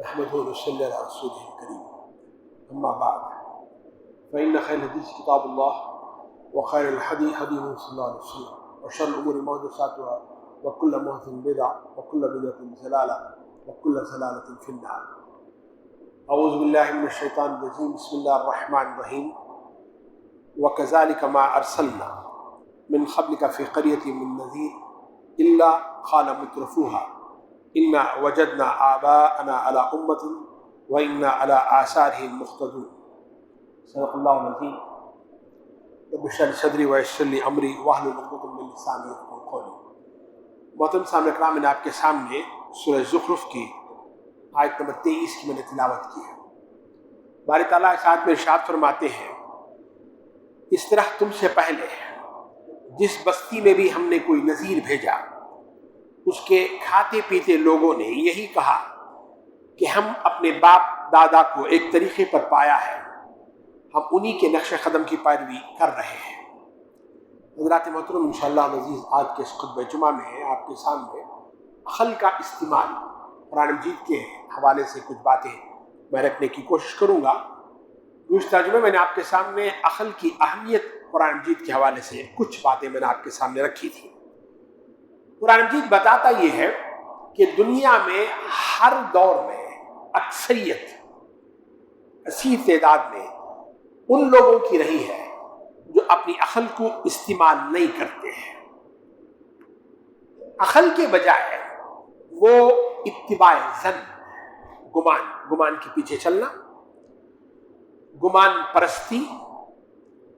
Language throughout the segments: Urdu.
نحمده ونصلي على رسوله الكريم أما بعد فإن خير الحديث كتاب الله وخير الهدي هدي صلى الله عليه وسلم وشر الأمور محدثاتها وكل محدثة بدعة وكل بدعة ضلالة وكل ضلالة في النار. أعوذ بالله من الشيطان الرجيم. بسم الله الرحمن الرحيم. وكذلك ما أرسلنا من قبلك في قرية من نذير إلا قال مترفوها إنا وجدنا آباءنا على أمة وإنا على آثارهم مقتدون. صدق الله العظيم. رب اشرح لي صدري ويسر لي أمري واحلل عقدة من لساني يفقهوا قولي. محترم سامعین اکرام، میں نے آپ کے سامنے سورہ زخرف کی آیت نمبر 23 کی میں نے تلاوت کی ہے. باری تعالیٰ اس آیت میں ارشاد فرماتے ہیں، اس طرح تم سے پہلے جس بستی میں بھی ہم نے کوئی نذیر بھیجا، اس کے کھاتے پیتے لوگوں نے یہی کہا کہ ہم اپنے باپ دادا کو ایک طریقے پر پایا ہے، ہم انہی کے نقش قدم کی پیروی کر رہے ہیں. حضرات محترم، انشاءاللہ عزیز، آج کے اس خطبہ جمعہ میں آپ کے سامنے عقل کا استعمال قرآن مجید کے حوالے سے کچھ باتیں میں رکھنے کی کوشش کروں گا. اس ترجمے میں نے آپ کے سامنے عقل کی اہمیت قرآن مجید کے حوالے سے کچھ باتیں میں نے آپ کے سامنے رکھی تھی. قرآن مجید بتاتا یہ ہے کہ دنیا میں ہر دور میں اکثریت کثیر تعداد میں ان لوگوں کی رہی ہے جو اپنی عقل کو استعمال نہیں کرتے ہیں. عقل کے بجائے وہ اتباع ظن، گمان کے پیچھے چلنا، گمان پرستی،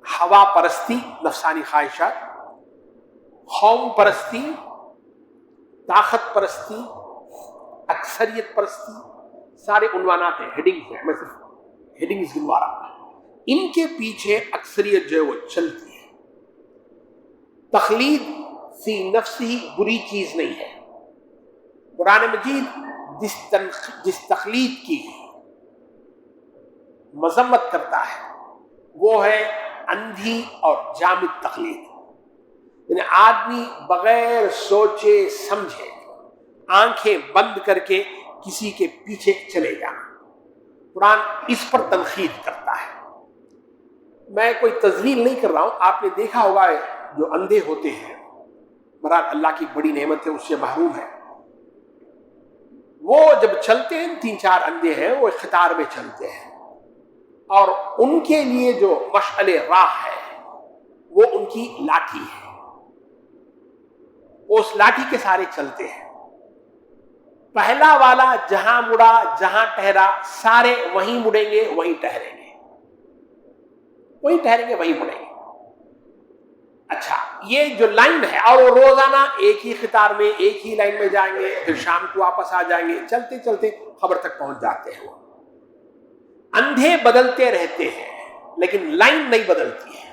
ہوا پرستی، نفسانی خواہشات، قوم پرستی، طاقت پرستی، اکثریت پرستی، سارے عنوانات ہیں، ہیڈنگز ہیں، میں صرف ہیڈنگز گنوا رہا ہوں. ان کے پیچھے اکثریت جو ہے وہ چلتی ہے. تقلید فی نفس ہی بری چیز نہیں ہے. قرآن مجید جس تقلید کی مذمت کرتا ہے وہ ہے اندھی اور جامد تقلید. یعنی آدمی بغیر سوچے سمجھے آنکھیں بند کر کے کسی کے پیچھے چلے جانا. قرآن اس پر تنقید کرتا ہے. میں کوئی تذلیل نہیں کر رہا ہوں. آپ نے دیکھا ہوگا جو اندھے ہوتے ہیں، بہرحال اللہ کی بڑی نعمت ہے، اس سے محروم ہے، وہ جب چلتے ہیں، 3-4 اندھے ہیں، وہ ایک قطار میں چلتے ہیں اور ان کے لیے جو مشعل راہ ہے وہ ان کی لاٹھی ہے. وہ اس لاٹھی کے سارے چلتے ہیں. پہلا والا جہاں مڑا، جہاں ٹھہرا، سارے وہیں مڑیں گے، وہیں ٹھہریں گے، وہیں ٹھہریں گے، وہیں مڑیں گے. اچھا، یہ جو لائن ہے، اور وہ روزانہ ایک ہی قطار میں ایک ہی لائن میں جائیں گے، پھر شام کو واپس آ جائیں گے، چلتے چلتے خبر تک پہنچ جاتے ہیں. اندھے بدلتے رہتے ہیں لیکن لائن نہیں بدلتی ہے،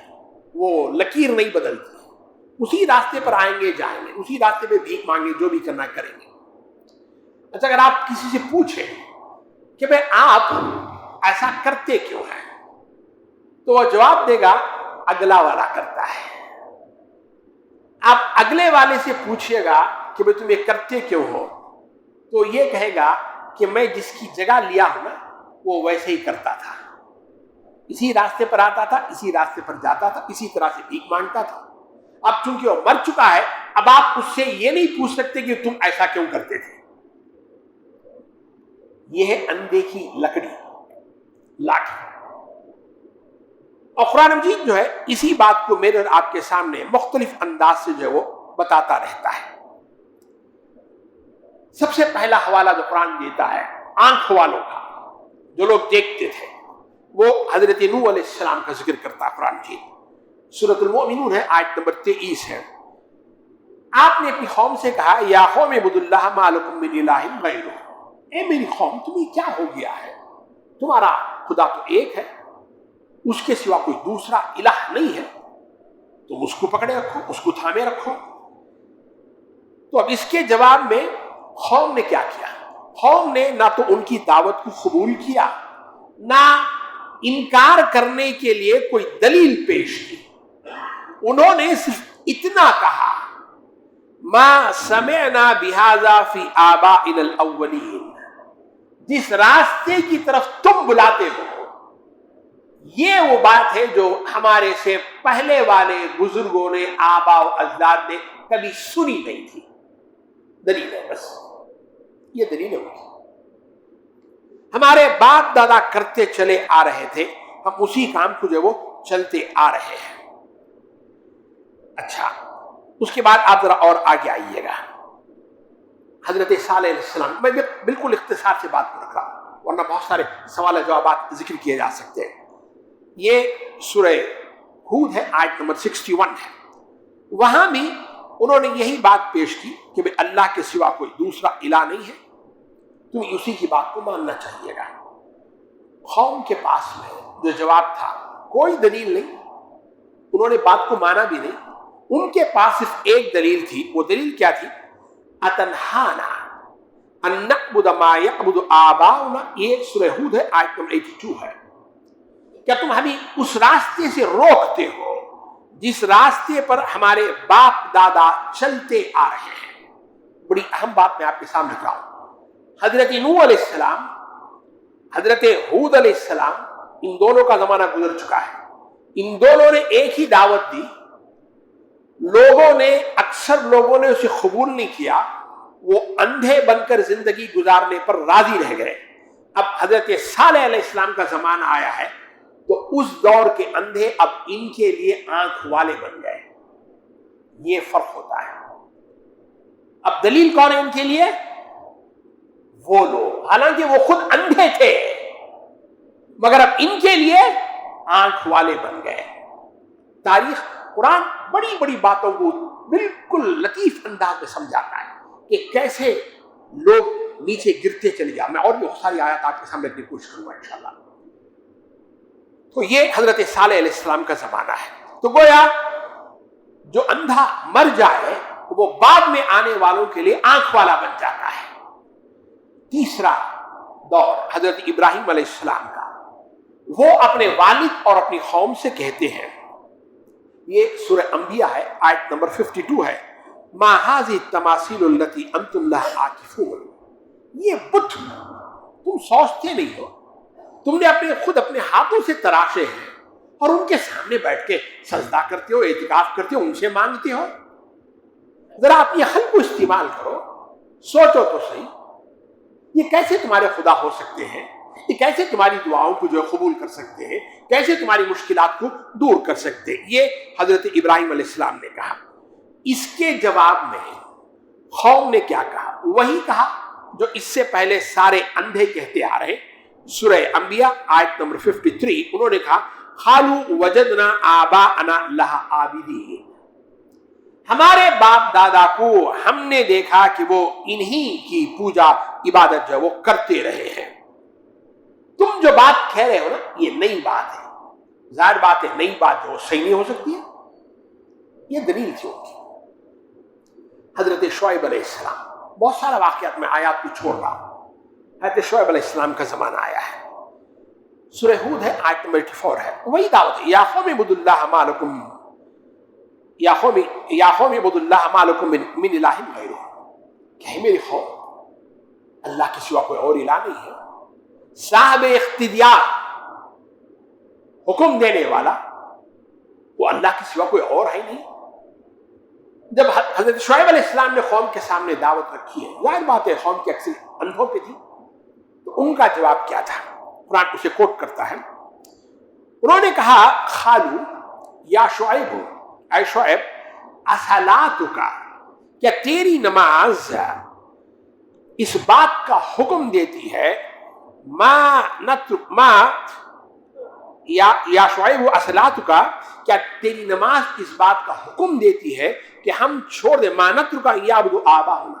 وہ لکیر نہیں بدلتی ہے. اسی راستے پر آئیں گے، جائیں گے، اسی راستے پہ بھیک مانگے، جو بھی کرنا کریں گے. اچھا، اگر آپ کسی سے پوچھیں کہ بھئی آپ ایسا کرتے کیوں ہیں، تو وہ جواب دے گا اگلا والا کرتا ہے. آپ اگلے والے سے پوچھئے گا کہ بھئی تم یہ کرتے کیوں ہو، تو یہ کہے گا کہ میں جس کی جگہ لیا ہوں نا، وہ ویسے ہی کرتا تھا، اسی راستے پر آتا تھا، اسی راستے پر جاتا تھا، اسی طرح سے بھیک مانگتا تھا. اب چونکہ وہ مر چکا ہے، اب آپ اس سے یہ نہیں پوچھ سکتے کہ تم ایسا کیوں کرتے تھے. یہ ہے اندھے کی لکڑی، لاٹھی. اور قرآن مجید جو ہے اسی بات کو میرے اور آپ کے سامنے مختلف انداز سے جو ہے وہ بتاتا رہتا ہے. سب سے پہلا حوالہ جو قرآن دیتا ہے آنکھ والوں کا، جو لوگ دیکھتے تھے، وہ حضرت نوح علیہ السلام کا ذکر کرتا ہے قرآن مجید. سورۃ المؤمنون ہے، آیت نمبر 23 ہے. آپ نے اپنی قوم سے کہا، یا قوم اعبدوا اللہ ما لکم من الہ غیرہ. اے میری قوم، تمہیں کیا ہو گیا ہے؟ تمہارا خدا تو ایک ہے، اس کے سوا کوئی دوسرا الہ نہیں ہے. تم اس کو پکڑے رکھو، اس کو تھامے رکھو. تو اب اس کے جواب میں قوم نے کیا کیا؟ قوم نے نہ تو ان کی دعوت کو قبول کیا، نہ انکار کرنے کے لیے کوئی دلیل پیش کی. انہوں نے صرف اتنا کہا، ما سمعنا بہذا فی آبائنا الاولین، جس راستے کی طرف تم بلاتے ہو، یہ وہ بات ہے جو ہمارے سے پہلے والے بزرگوں نے، آبا و اجداد نے کبھی سنی نہیں تھی۔ دلیل ہے، بس یہ دلیل ہے۔ ہمارے باپ دادا کرتے چلے آ رہے تھے، ہم اسی کام کو جو وہ چلتے آ رہے ہیں۔ اچھا، اس کے بعد آپ ذرا اور آگے آئیے گا۔ حضرت صالح علیہ السلام، میں بالکل اختصار سے بات کو رکھ رہا ہوں ورنہ بہت سارے سوال جوابات ذکر کیے جا سکتے ہیں۔ یہ سورہ ہود ہے، آیت نمبر 61 ہے۔ وہاں بھی انہوں نے یہی بات پیش کی کہ بھئی اللہ کے سوا کوئی دوسرا الہ نہیں ہے، تمہیں اسی کی بات کو ماننا چاہیے گا۔ قوم کے پاس میں جو جواب تھا، کوئی دلیل نہیں، انہوں نے بات کو مانا بھی نہیں۔ ان کے پاس صرف ایک دلیل تھی، وہ دلیل کیا تھی؟ اتنہانا ان نعبد ما یعبد آباؤنا، یہ سورہ ہود ہے، آیت نمبر 82 ہے۔ کیا تم ہمیں اس راستے سے روکتے ہو جس راستے پر ہمارے باپ دادا چلتے آ رہے ہیں؟ بڑی اہم بات میں آپ کے سامنے رکھ رہا ہوں۔ حضرت نوح علیہ السلام، حضرت ہود علیہ السلام، ان دونوں کا زمانہ گزر چکا ہے۔ ان دونوں نے ایک ہی دعوت دی، اکثر لوگوں نے اسے قبول نہیں کیا، وہ اندھے بن کر زندگی گزارنے پر راضی رہ گئے۔ اب حضرت صالح علیہ السلام کا زمانہ آیا ہے تو اس دور کے اندھے اب ان کے لیے آنکھ والے بن گئے۔ یہ فرق ہوتا ہے۔ اب دلیل کون ہے ان کے لیے؟ وہ لوگ، حالانکہ وہ خود اندھے تھے، مگر اب ان کے لیے آنکھ والے بن گئے۔ تاریخ، قرآن بڑی بڑی باتوں کو بالکل لطیف انداز میں سمجھاتا ہے کہ کیسے لوگ نیچے گرتے چلے جائیں۔ میں اور بھی بہت ساری آیات آپ کے سامنے رکھنے کی کوشش کروں گا انشاءاللہ۔ تو یہ حضرت صالح علیہ السلام کا زمانہ ہے۔ تو گویا جو اندھا مر جائے وہ بعد میں آنے والوں کے لیے آنکھ والا بن جاتا ہے۔ تیسرا دور حضرت ابراہیم علیہ السلام کا، وہ اپنے والد اور اپنی قوم سے کہتے ہیں، یہ سورہ انبیاء ہے، آیت نمبر 52 ہے، ما هذه التماثيل التي انتم لها عاکفون، یہ بت تم سوچتے نہیں ہو، تم نے خود اپنے ہاتھوں سے تراشے ہیں اور ان کے سامنے بیٹھ کے سجدہ کرتے ہو، اعتکاف کرتے ہو، ان سے مانگتے ہو۔ ذرا اپنی عقل کو استعمال کرو، سوچو تو صحیح، یہ کیسے تمہارے خدا ہو سکتے ہیں؟ یہ کیسے تمہاری دعاؤں کو جو قبول کر سکتے ہیں؟ کیسے تمہاری مشکلات کو دور کر سکتے ہیں؟ یہ حضرت ابراہیم علیہ السلام نے کہا۔ اس کے جواب میں قوم نے کیا کہا؟ وہی کہا جو اس سے پہلے سارے اندھے کہتے آ رہے۔ سورہ انبیاء آیت نمبر 53، انہوں نے کہا قالوا وجدنا آباءنا لها عابدین، ہمارے باپ دادا کو ہم نے دیکھا کہ وہ انہی کی پوجا عبادت جو وہ کرتے رہے ہیں۔ تم جو بات کہہ رہے ہو نا، یہ نئی بات ہے، ظاہر بات ہے نئی بات جو صحیح نہیں ہو سکتی ہے۔ یہ دلیل تھی ان کی۔ حضرت شعیب علیہ السلام، بہت سارا واقعات میں آیات کو چھوڑ رہا ہوں۔ حضرت شعیب علیہ السلام کا زمانہ آیا ہے، سورہ ہود ہے، آیت نمبر 84 ہے، وہی دعوت ہے، یا قوم اعبدوا اللہ ما لکم، یا قوم اعبدوا اللہ ما لکم من الہ غیرہ، کہ میری قوم، اللہ کے سوا کوئی اور الہ نہیں ہے۔ صاحب اختیار، حکم دینے والا، وہ اللہ کے سوا کوئی اور ہے نہیں۔ جب حضرت شعیب علیہ السلام نے قوم کے سامنے دعوت رکھی ہے، ظاہر بات ہے قوم کی اکثر اندھوں پہ تھی، تو ان کا جواب کیا تھا؟ قرآن اسے کوٹ کرتا ہے، انہوں نے کہا قالوا یا شعیب، اے شعیب، اصلاتک، کیا تیری نماز اس بات کا حکم دیتی ہے، یا شعیب اصلاتک، کیا تیری نماز اس بات کا حکم دیتی ہے کہ ہم چھوڑ دیں، ما نترک ان یعبدوا آباءنا،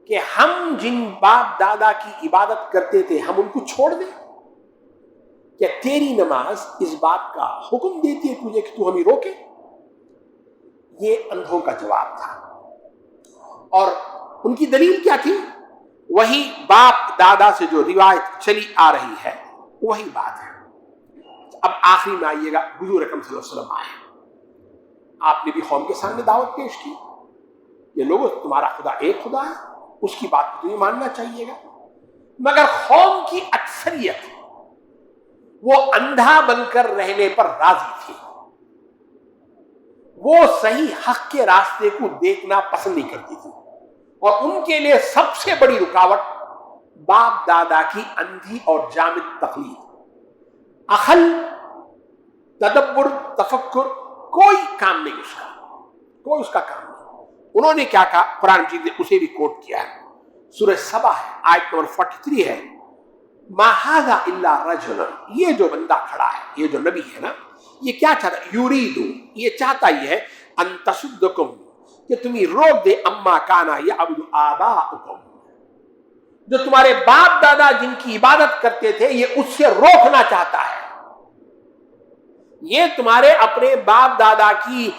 کہ ہم جن باپ دادا کی عبادت کرتے تھے ہم ان کو چھوڑ دیں؟ کیا تیری نماز اس بات کا حکم دیتی ہے تجھے کہ تو ہمیں روکے؟ یہ اندھوں کا جواب تھا، اور ان کی دلیل کیا تھی؟ وہی باپ دادا سے جو روایت چلی آ رہی ہے وہی بات ہے۔ اب آخری میں آئیے گا، حضور اکرم صلی اللہ علیہ وسلم آئے، آپ نے بھی قوم کے سامنے دعوت پیش کی، یہ لوگوں تمہارا خدا ایک خدا ہے، اس کی بات کو تمہیں ماننا چاہیے گا۔ مگر قوم کی اکثریت وہ اندھا بن کر رہنے پر راضی تھی، وہ صحیح حق کے راستے کو دیکھنا پسند نہیں کرتی تھی، اور ان کے لیے سب سے بڑی رکاوٹ باپ دادا کی اندھی اور جامد تقلید، عقل، تدبر، تفکر کوئی کام نہیں اس کا، کوئی اس کا کام نہیں۔ انہوں نے کیا کہا؟ قرآن مجید نے اسے بھی کوٹ کیا ہے، سورہ سبا ہے، آیت نمبر 43 ہے، ما ھذا الا رجل، یہ جو بندہ کھڑا ہے، یہ جو نبی ہے نا، یہ کیا چاہتا ہے؟ یریدو، یہ چاہتا ہی ہے، ان تصدکم، کہ تمہیں روک دے، اما کانا یعبد آباؤکم، جو تمہارے باپ دادا جن کی عبادت کرتے تھے، یہ اس سے روکنا چاہتا ہے، یہ تمہارے اپنے باپ دادا کی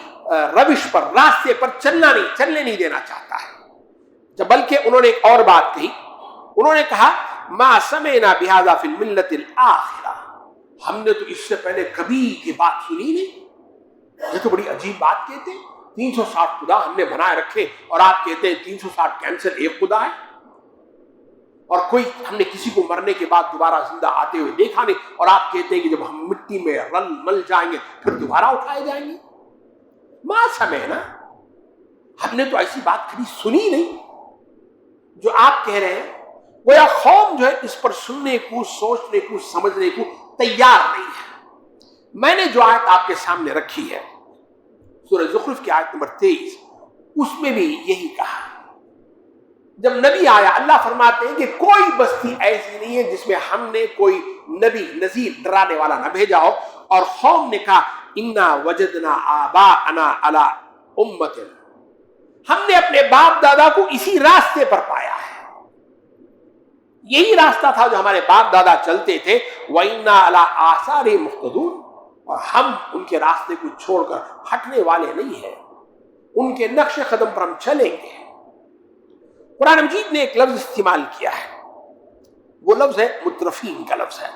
روش پر، راستے پر چلنے نہیں دینا چاہتا ہے۔ بلکہ انہوں نے ایک اور بات کہی، انہوں نے کہا ما سمعنا بہذا فی الملت الاخرہ، ہم نے تو اس سے پہلے کبھی یہ بات سنی نہیں، یہ تو بڑی عجیب بات کہتے ہیں، 360 خدا ہم نے بنائے رکھے اور آپ کہتے ہیں 360 کینسل ایک خدا ہے، اور کوئی ہم نے کسی کو مرنے کے بعد دوبارہ زندہ آتے ہوئے دیکھا نہیں، اور آپ کہتے ہیں کہ جب ہم مٹی میں رل مل جائیں گے پھر دوبارہ اٹھائے جائیں گے۔ ما سمعنا، ہم نے تو ایسی بات کبھی سنی نہیں جو آپ کہہ رہے ہیں۔ گویا قوم جو ہے اس پر سننے کو، سوچنے کو، سمجھنے کو تیار نہیں ہے۔ میں نے جو آیت آپ کے سامنے رکھی ہے سورہ زخرف کی آیت نمبر 23، اس میں بھی یہی کہا۔ جب نبی آیا، اللہ فرماتے ہیں کہ کوئی بستی ایسی نہیں ہے جس میں ہم نے کوئی نبی نذیر ڈرانے والا نہ بھیجا ہو، اور قوم نے کہا انا وجدنا آباءنا علی امۃ، ہم نے اپنے باپ دادا کو اسی راستے پر پایا ہے، یہی راستہ تھا جو ہمارے باپ دادا چلتے تھے، وَإِنَّا عَلَىٰ آثَارِهِمْ مُقْتَدُونَ، اور ہم ان کے راستے کو چھوڑ کر ہٹنے والے نہیں ہیں، ان کے نقش قدم پر ہم چلیں گے۔ قرآن مجید نے ایک لفظ استعمال کیا ہے، وہ لفظ ہے مترفین کا لفظ ہے۔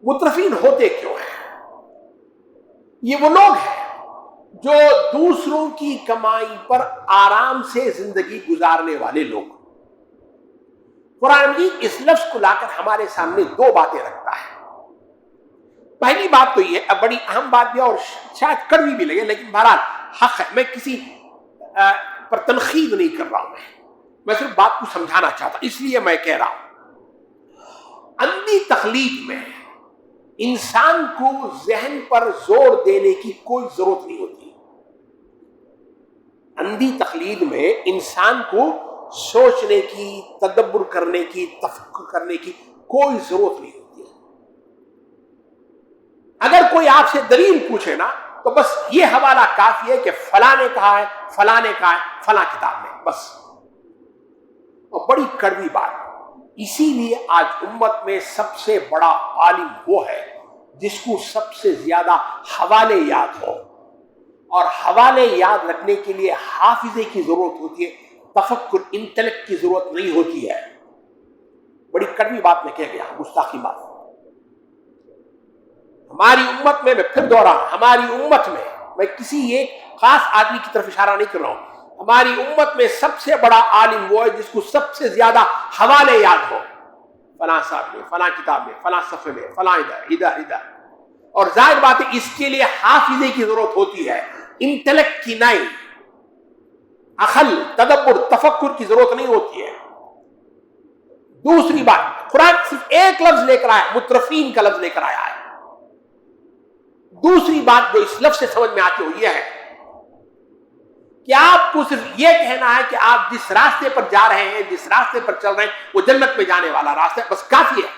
مترفین ہوتے کیوں ہیں؟ یہ وہ لوگ ہیں جو دوسروں کی کمائی پر آرام سے زندگی گزارنے والے لوگ۔ قرآن مجید اس لفظ کو لا کر ہمارے سامنے دو باتیں رکھتا ہے۔ پہلی بات تو یہ ہے، بڑی اہم بات بھی اور شاید کڑوی بھی لگے، لیکن بہرحال حق ہے، میں کسی پر تنقید نہیں کر رہا ہوں، میں صرف بات کو سمجھانا چاہتا ہوں، اس لیے میں کہہ رہا ہوں، اندھی تقلید میں انسان کو ذہن پر زور دینے کی کوئی ضرورت نہیں ہوتی۔ اندھی تقلید میں انسان کو سوچنے کی، تدبر کرنے کی، تفکر کرنے کی کوئی ضرورت نہیں ہوتی ہے۔ اگر کوئی آپ سے دلیل پوچھے نا تو بس یہ حوالہ کافی ہے کہ فلاں نے کہا ہے، فلاں نے کہا ہے، فلاں کتاب میں، بس۔ اور بڑی کڑوی بات، اسی لیے آج امت میں سب سے بڑا عالم وہ ہے جس کو سب سے زیادہ حوالے یاد ہو، اور حوالے یاد رکھنے کے لیے حافظے کی ضرورت ہوتی ہے، تفکر، انٹلیکٹ کی ضرورت نہیں ہوتی ہے۔ بڑی کڑوی بات میں کہہ گیا، گستاخی بات۔ ہماری امت میں، میں پھر دوہراؤں، ہماری امت میں کسی ایک خاص آدمی کی طرف اشارہ نہیں کر رہا ہوں، ہماری امت میں سب سے بڑا عالم وہ ہے جس کو سب سے زیادہ حوالے یاد ہو، فلاں صاحب میں، فلاں کتاب میں، فلاں صفحے میں، فلاں ادھر۔ اور ظاہر بات ہے اس کے لیے حافظے کی ضرورت ہوتی ہے، انٹلیکٹ کی نہیں، عقل، تدبر، تفکر کی ضرورت نہیں ہوتی ہے۔ دوسری بات، قرآن صرف ایک لفظ لے کر آیا، مترفین کا لفظ لے کر آیا ہے۔ دوسری بات جو اس لفظ سے سمجھ میں آتی ہو یہ ہے کہ آپ کو صرف یہ کہنا ہے کہ آپ جس راستے پر جا رہے ہیں، جس راستے پر چل رہے ہیں، وہ جنت میں جانے والا راستہ ہے، بس کافی ہے۔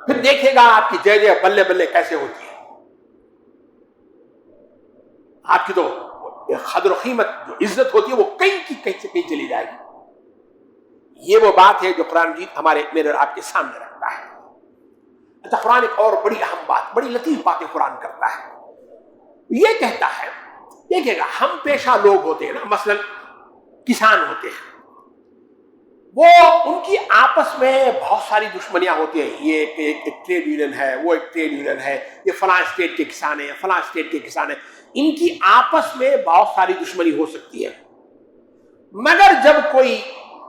پھر دیکھے گا آپ کی جے جے بلے بلے کیسے ہوتی ہے، آپ کی تو قدر و قیمت، جو عزت ہوتی ہے، وہ کہیں کی کہیں سے کہیں چلی جائے گی۔ یہ وہ بات ہے جو قرآن مجید ہمارے میرے اور آپ کے سامنے رکھتا ہے۔ اچھا، قرآن ایک اور بڑی اہم بات، بڑی لطیف باتیں قرآن کرتا ہے، یہ کہتا ہے، دیکھیں گا ہم پیشہ لوگ ہوتے ہیں نا، مثلا کسان ہوتے ہیں، وہ ان کی آپس میں بہت ساری دشمنیاں ہوتی ہیں، یہ ایک ٹریڈ یونین ہے، وہ ایک ٹریڈ یونین ہے، یہ فلاں اسٹیٹ کے کسان ہیں، فلاں اسٹیٹ کے کسان ہیں، ان کی آپس میں بہت ساری دشمنی ہو سکتی ہے۔ مگر جب کوئی